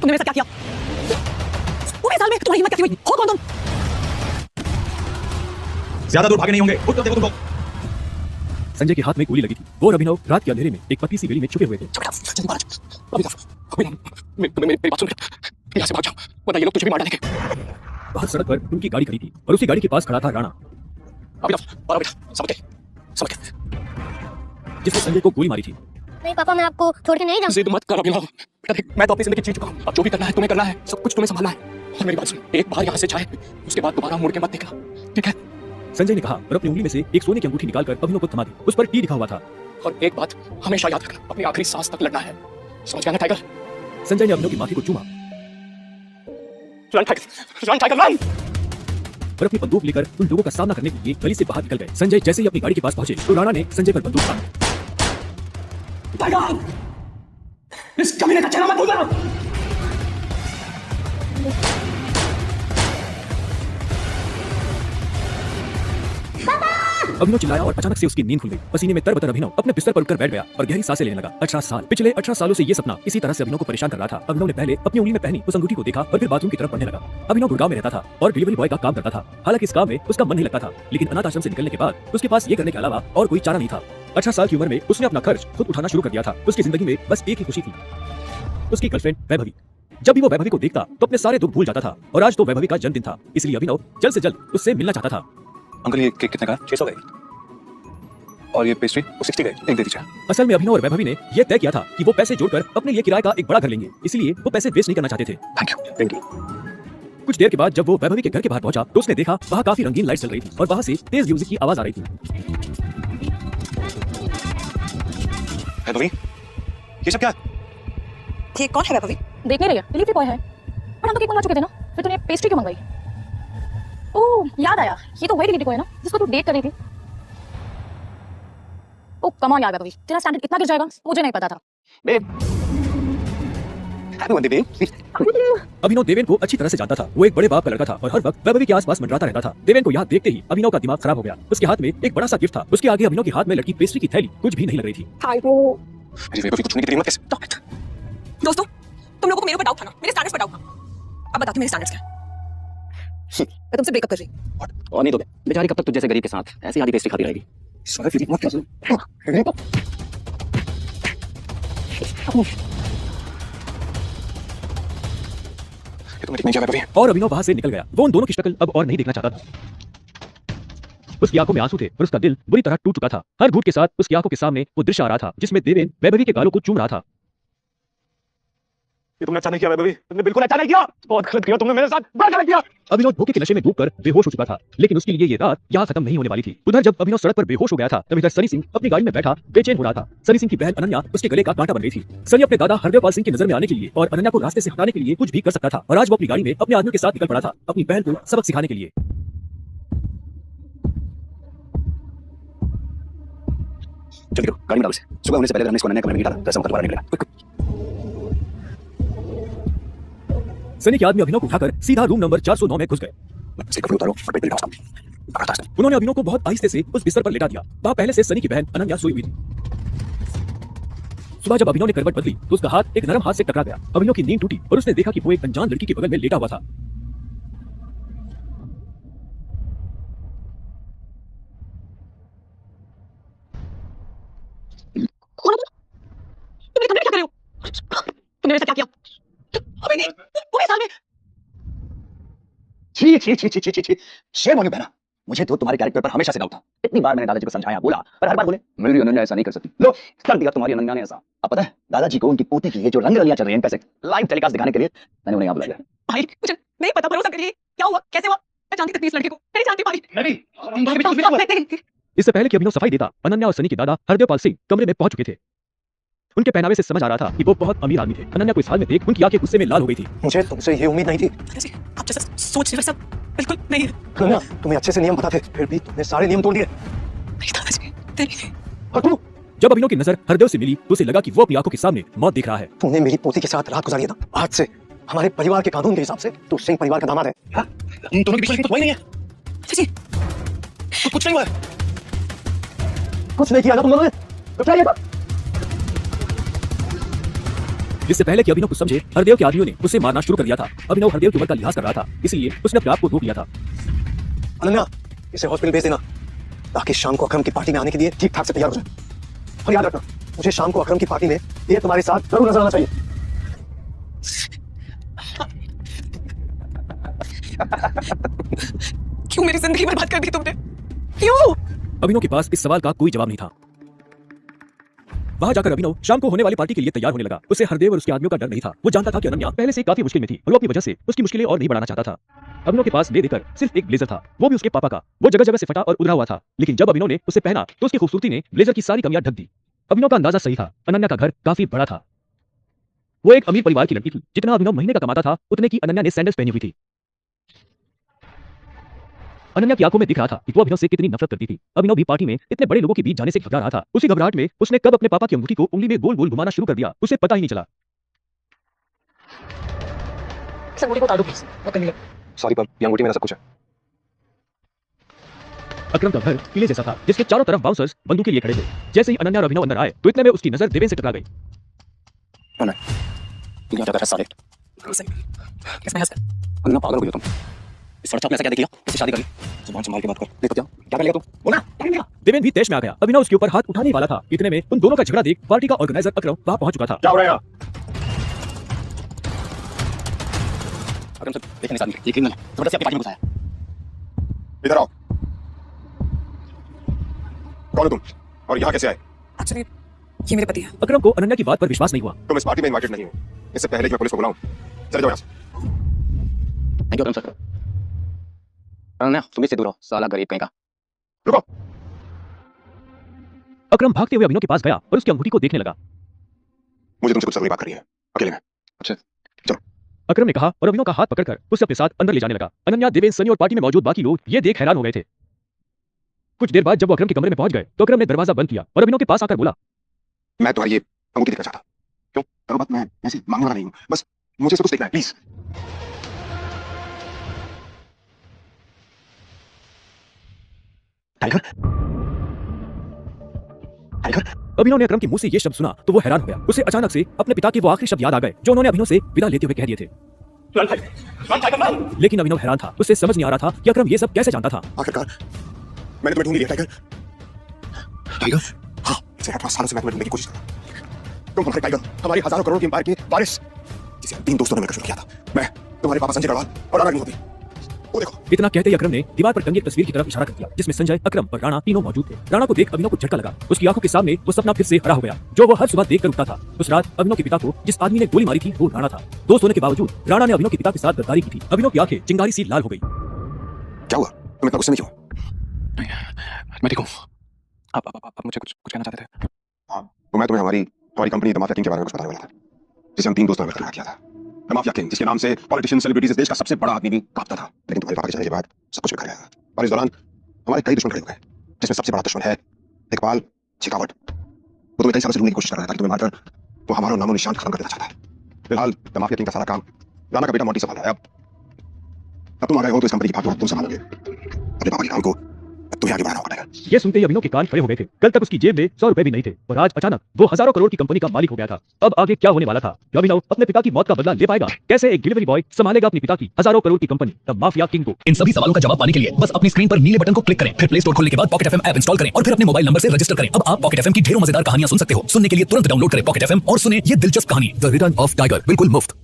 तुमने मेरे साथ क्या किया? पूरे साल में तुम्हारी हिम्मत कैसी हुई? हो कौन तुम? ज्यादा दूर भागे नहीं होंगे, उठ कर देखो तुमको। संजय के हाथ में गोली लगी थी। वो और अभिनव रात के अंधेरे में एक पतली सी गली में छुपे हुए थे। मेरी बात सुन, यहाँ से भाग जाओ, वरना ये लोग तुझे भी मार डालेंगे। बाहर सड़क पर उनकी गाड़ी खड़ी थी और उसी गाड़ी के पास खड़ा था राणा, जिसने संजय को गोली मारी थी। नहीं पापा, मैं आपको छोड़ के नहीं जाऊंगा। जिद मत कर अभिनव। बेटा देख, मैं तो अपनी जिंदगी जी चुका हूँ। अब जो भी करना है तुम्हें करना है, सब कुछ तुम्हें संभालना है। और मेरी बात सुन, एक बार यहाँ से जाए, उसके बाद दोबारा मुड़ के मत देखना, ठीक है? संजय ने कहा और अपनी उंगली में से एक सोने की अंगूठी निकालकर अभिनव को थमा दी। उस पर टी लिखा हुआ था। और एक बात हमेशा याद रखना, अपनी आखिरी सांस तक लड़ना है, समझ गया ना टाइगर? संजय ने अभिनव की माथे को चूमा रन टाइगर रन। और अपनी बंदूक लेकर उन लोगों का सामना करने के लिए गली से बाहर निकल गए। संजय जैसे ही अपनी गाड़ी के पास पहुंचे तो राणा ने संजय पर बंदूक तानी। टाइगर, इस कमीने का चेहरा मत भूलना। अभिनव चिल्लाया और अचानक से उसकी नींद खुल गई। पसीने में तरबतर अभिनव अपने बिस्तर पर उठकर बैठ गया और गहरी सांसें लेने लगा। 18 साल, पिछले 18 सालों से ये सपना इसी तरह से अभिनव को परेशान कर रहा था। अभिनव ने पहले अपनी उंगली में पहनी उस अंगूठी को देखा और फिर बाथरूम की तरफ बढ़ने लगा। अभिनव गुड़गांव में रहता था और डिलीवरी बॉय का काम करता था। हालांकि इस काम में उसका मन नहीं लगता था, लेकिन अनाथ आश्रम से निकलने के बाद उसके पास ये करने के अलावा और कोई चारा नहीं था। 18 साल की उम्र में उसने अपना खर्च खुद उठाना शुरू कर दिया था। उसकी जिंदगी में बस एक ही खुशी थी, उसकी गर्लफ्रेंड वैभवी। जब भी वो वैभवी को देखता तो अपने सारे दुख भूल जाता था। और आज तो वैभवी का जन्मदिन था, इसलिए अभिनव जल्द से जल्द उससे मिलना चाहता था। अंकल ये केक कितने का? 600 गए। और ये पेस्ट्री 60 गए, एक दे दीजिए। असल में अभिनव और वैभवी ने यह तय किया था कि वो पैसे जोड़कर अपने लिए किराए का एक बड़ा घर लेंगे, इसलिए वो पैसे वेस्ट नहीं करना चाहते थे। Thank you. कुछ देर के बाद जब वो वैभवी के घर के बाहर पहुंचा तो उसने देखा वहाँ काफी रंगीन लाइट चल रही थी और वहाँ से तेज म्यूजिक की आवाज आ रही थी। वैभवी, ये सब क्या? ये कौन है वैभवी? देख नहीं रही है, डिलीवरी बॉय है। और हम तो केक मंगवा चुके थे ना, फिर तूने पेस्ट्री क्यों मंगवाई? ओह याद आया, ये तो वही डिलीवरी बॉय है ना जिसको तू डेट कर रही थी। ओह कम ऑन यार वैभवी, तेरा स्टैंडर्ड कितना गिर जाएगा मुझे नहीं पता था। अभिनव देवेन को अच्छी तरह से जानता था। वो एक बड़े बाप का लड़का था और हर वक्त वैभवी के आसपास मंडराता रहता था। देवेन को यहाँ देखते ही अभिनव का दिमाग खराब हो गया। उसके हाथ में एक बड़ा सा गिफ्ट था, उसके आगे अभिनव के हाथ में लटकी पेस्ट्री की थैली कुछ भी नहीं लग रही थी। दोस्तों, तुम लोगों को मेरे ऊपर डाउट था ना, मेरे स्टैंडर्ड्स पर डाउट था। अब बताती हूँ मेरे स्टैंडर्ड्स क्या हैं। मैं तुमसे ब्रेकअप कर रही हूँ। और नहीं तो बेचारी कब तक तुझ जैसे गरीब के साथ ऐसी आधी पेस्ट्री खाती रहेगी? और अभिनव वहाँ से निकल गया। वो उन दोनों की शक्ल अब और नहीं देखना चाहता था। उसकी आंखों में आंसू थे और उसका दिल बुरी तरह टूट चुका था। हर घूंट के साथ उसकी आंखों के सामने वो दृश्य आ रहा था जिसमें देवेन वैभवी के गालों को चूम रहा था। ये तुमने अचानक किया वैभवी, तुमने बिल्कुल अचानक किया। बहुत गलत किया तुमने मेरे साथ, बहुत गलत किया। अभिनव धोखे के नशे में डूबकर बेहोश हो चुका था, लेकिन उसके लिए ये रात यहाँ खत्म नहीं होने वाली थी। उधर जब अभिनव सड़क पर बेहोश हो गया था तब इधर सनी सिंह अपनी गाड़ी में बैठा बेचैन हो रहा था। सनी सिंह की बहन अनन्या उसके गले का कांटा बन गई थी। सनी अपने दादा हरदेवपाल सिंह की नजर में आने के लिए और अनन्या को रास्ते से हटाने के लिए कुछ भी कर सकता था और आज वो अपनी गाड़ी में अपने आदमियों के साथ निकल पड़ा था अपनी बहन को सबक सिखाने के लिए। जल्दी करो, गाड़ी में डालो इसे। सुबह होने से पहले हमने इसको अनन्या कमरे में डाला, तो ऐसा मतलब दोबारा निकलेगा। सनी के आदमी अभिनव को उठाकर सीधा रूम नंबर 409 में घुस गए। उन्होंने अभिनव को बहुत आहिस्ते से उस बिस्तर पर लेटा दिया। वहाँ पहले से सनी की बहन अनन्या सोई हुई थी। सुबह जब अभिनव ने करवट बदली तो उसका हाथ एक नरम हाथ से टकरा गया। अभिनव की नींद टूटी और उसने देखा कि वो एक अनजान लड़की के बगल में लेटा हुआ था। तुमने क्या कर रहे हो? तुमने मेरे साथ क्या किया? अबे नहीं, पूरे साल में। छी छी छी छी छी छी, शेर बनो बहना। मुझे तो तुम्हारे कैरेक्टर पर हमेशा से डाउट था। इतनी बार मैंने दादाजी को समझाया, बोला, पर हर बार बोले मेरी अनन्या ऐसा नहीं कर सकती। लो कर दिया तुम्हारी अनन्या ने ऐसा। अब पता है दादाजी को उनकी पोती की ये जो रंग रलियां चल रही हैं कैसे लाइव टेलीकास्ट दिखाने के लिए मैंने उन्हें यहाँ बुलाया। भाई मुझे नहीं पता, भरोसा करिए। क्या हुआ, कैसे हुआ? मैं जानती थी इस लड़के को, नहीं जानती भाई। इससे पहले कि अभिनव सफाई देता, अनन्या और सनी के दादा हरदेवपाल सिंह कमरे में पहुंच चुके थे। उनके पहनावे से समझ आ रहा था कि वो बहुत अमीर आदमी थे। अनन्या को इस हाल में देख उनकी आंखें गुस्से में लाल हो गई थी। मुझे तुमसे ये उम्मीद नहीं थी। आप जैसा सोच सब बिल्कुल नहीं। अनन्या, तुम्हें अच्छे से नियम पता थे, फिर भी तुमने सारे नियम तोड़ दिए। और तुम? जब अभिनव की नजर हरदेव से मिली तो उसे लगा कि वो अपनी आंखों के सामने मौत देख रहा है। तुमने मेरी पोती के साथ रात गुजारी है ना? आज से हमारे परिवार के कानून के हिसाब से तू सिंह परिवार का दामाद है। तुम दोनों के बीच में कुछ हुआ ही नहीं है। कुछ नहीं हुआ है। कुछ नहीं किया था तुम लोगों ने, तो क्या ये था? इससे पहले कि अभिनव कुछ समझे, हरदेव के आदमियों ने उसे मारना शुरू कर दिया था। अभिनव हरदेव की उम्र का लिहाज कर रहा था, इसलिए उसने अपने आप को रोक लिया था। अनन्या, इसे हॉस्पिटल भेज देना ताकि शाम को अकरम की पार्टी में आने के लिए ठीक ठाक से तैयार हो जाए। और याद रखना, मुझे शाम को अकरम की पार्टी में ये तुम्हारे साथ जरूर नजर आना चाहिए। क्यों मेरी जिंदगी बर्बाद कर दी तुमने? क्यों? अभिनव के पास इस सवाल का कोई जवाब नहीं था। वहां जाकर अभिनव शाम को होने वाली पार्टी के लिए तैयार होने लगा। उसे हरदेव और उसके आदमियों का डर नहीं था। वो जानता था कि अनन्या पहले से काफी मुश्किल में थी और वो अपनी वजह से उसकी मुश्किलें और नहीं बढ़ाना चाहता था। अभिनव के पास ले देकर सिर्फ एक ब्लेजर था, वो भी उसके पापा का। वो जगह जगह से फटा और उधरा हुआ था, लेकिन जब अभिनव ने उसे पहना तो उसकी खूबसूरती ने ब्लेजर की सारी कमियां ढक दी। अभिनव का अंदाजा सही था, अनन्या का घर काफी बड़ा था। वो एक अमीर परिवार की लड़की थी। जितना अभिनव महीने का कमाता था, उतने की अनन्या ने सैंडल्स पहनी हुई थी। अनन्या की आंखों में दिख रहा था कि वो अभिनव से कितनी नफरत करती थी। अभिनव भी पार्टी में इतने बड़े लोगों के बीच जाने से घबरा रहा था। उसी घबराहट में उसने कब अपने पापा की अंगूठी को उंगली में गोल गोल घुमाना शुरू कर दिया, उसे पता ही नहीं चला। सॉरी पर ये अंगूठी मेरा सब कुछ है। अकरम का घर किले जैसा था, जिसके चारों तरफ बाउंसर्स बंदूकें लिए खड़े थे। जैसे ही अनन्या और अभिनव अंदर आए तो इतने में उसकी नजर देवेन से टकरा गई। दुनिया का साले किसने हंस कर? अन्ना पागल हो गई हो तुम। इस सड़क ने ऐसा क्या देख लिया? इससे शादी कर ली। जुबान संभाल के बात कर। देखो क्या कर लिया तुम? बोला क्या कर लिया? देवेन भी तेज में आ गया। अभिनव उसके ऊपर हाथ उठाने वाला था। इतने में उन दोनों का झगड़ा देख पार्टी का ऑर्गेनाइजर अकरम वहां पहुंच चुका था। क्या हो रहा है? अकरम से देखने साथ ये क्रिमिनल है, जबरदस्ती आपकी पार्टी में घुसाया। इधर आओ। कौन हो तुम और यहाँ कैसे आए? एक्चुअली ये मेरे पति है। अकरम को अनन्या की बात पर विश्वास नहीं हुआ। तुम इस पार्टी में इनवाइटेड नहीं हो। इससे पहले कि मैं पुलिस को बुलाऊं, चले जाओ यहाँ से। Thank you Akram sir. Anna तुम इससे दूर हो, साला गरीब कहीं का। रुको। अकरम भागते हुए अभिनव के पास गया और उसकी अंगूठी को देखने लगा। मुझे तुमसे कुछ जरूरी बात करनी है, अकेले में। अच्छा चलो। अकरम ने कहा और अभिनव का हाथ पकड़कर उसे अपने साथ अंदर ले जाने लगा। अनन्या, देवेन, सनी और पार्टी में मौजूद बाकी लोग ये देख हैरान हो गए थे। कुछ देर बाद जब वो अकरम के कमरे में पहुंच गए तो अकरम ने दरवाजा बंद किया और अभिनव के पास आकर बोला, मैं तुम्हारी ये अंगूठी देखना चाहता। क्यों? करो बात, मैं ऐसे मांगने वाला नहीं हूँ। बस मुझे सब कुछ देखना है, प्लीज। Tiger, tiger. अभिनव ने अकरम के मुंह से ये शब्द सुना तो वो हैरान हो गया। उसे अचानक से अपने पिता के वो आखिरी शब्द याद आ गए जो उन्होंने अभिनव से विदा लेते हुए कह दिए थे। लेकिन अभिनव हैरान था। उसे समझ नहीं आ रहा था कि अकरम ये सब कैसे जानता था। आखिरकार मैंने तुम्हें ढूंढ लिया, टाइगर। टाइगर? हाँ, पिछले 8 सालों से मैं तुम्हें ढूंढने की कोशिश कर रहा हूं। तुम हमारे टाइगर, हमारी हजारों करोड़ की एम्पायर की वारिस, जिसे हम 3 दोस्तों ने मिलकर शुरू किया था। मैं, तुम्हारे पापा संजय गढ़वाल और राणा अग्निहोत्री। वो देखो। इतना कहते ही अकरम ने दीवार पर टंगी एक तस्वीर की तरफ इशारा कर दिया जिसमें संजय, अकरम और राणा तीनों मौजूद थे। राणा को देख अभिनव को झटका लगा। उसकी आंखों के सामने वो सपना फिर से हरा हो गया जो वो हर सुबह देखकर उठता था। उस रात अभिनव के पिता को जिस आदमी ने गोली मारी थी वो राणा था। दोस्त होने के बावजूद राणा ने अभिनव के पिता के साथ गद्दारी की थी। अभिनव की आंखें चिंगारी सी लाल हो गई। क्या हुआ? तुम इतना गुस्से में क्यों? मैं ठीक हूँ। आप मुझे कुछ कहना चाहते थे? हाँ, तो मैं तुम्हें हमारी कंपनी द माफिया किंग के बारे में कुछ बताने वाला था, जिसे हम 3 दोस्तों ने मिलकर किया था। द माफिया किंग, जिसके नाम से पॉलिटिशियन, सेलिब्रिटीज, इस देश का सबसे बड़ा आदमी भी कांपता था। लेकिन तुम्हारे पापा के जाने के बाद सब कुछ बिखर गया। और इस दौरान हमारे कई दुश्मन खड़े हो गए, जिसमें सबसे बड़ा दुश्मन है इकबाल शेखावत। वो तुम्हें कई सालों से ढूंढने की कोशिश कर रहा था, तुम्हें मारकर वो हमारा नामो निशान खत्म कर देना चाहता है। फिलहाल द माफिया किंग का सारा काम राणा का बेटा मोंटी संभाल रहा है। अब तुम आ गए हो तो इस कंपनी की भागदौड़ तुम संभालोगे। अपने पापा के काम को तुम्हें आगे बढ़ाना होगा टाइगर। ये सुनते ही अभिनव के कान खड़े हो गए थे। कल तक उसकी जेब में 100 रुपए भी नहीं थे और आज अचानक वो हजारों करोड़ की कंपनी का मालिक हो गया था। अब आगे क्या होने वाला था? क्या अभिनव अपने पिता की मौत का बदला ले पाएगा? कैसे एक डिलीवरी बॉय संभालेगा अपने पिता की हजारों करोड़ की कंपनी द माफिया किंग को? इन सभी सवालों का जवाब पाने के लिए बस अपनी स्क्रीन पर नीले बटन को क्लिक करें, फिर प्ले स्टोर खोलने के बाद पॉकेट एफएम ऐप इंस्टॉल करें और फिर अपने मोबाइल नंबर से रजिस्टर करें। अब आप पॉकेट एफएम की ढेरों मजेदार कहानियां सुन सकते हो। सुनने के लिए तुरंत डाउनलोड करें पॉकेट एफएम और सुने ये दिलचस्प कहानी द रिटर्न ऑफ टाइगर, बिल्कुल मुफ्त।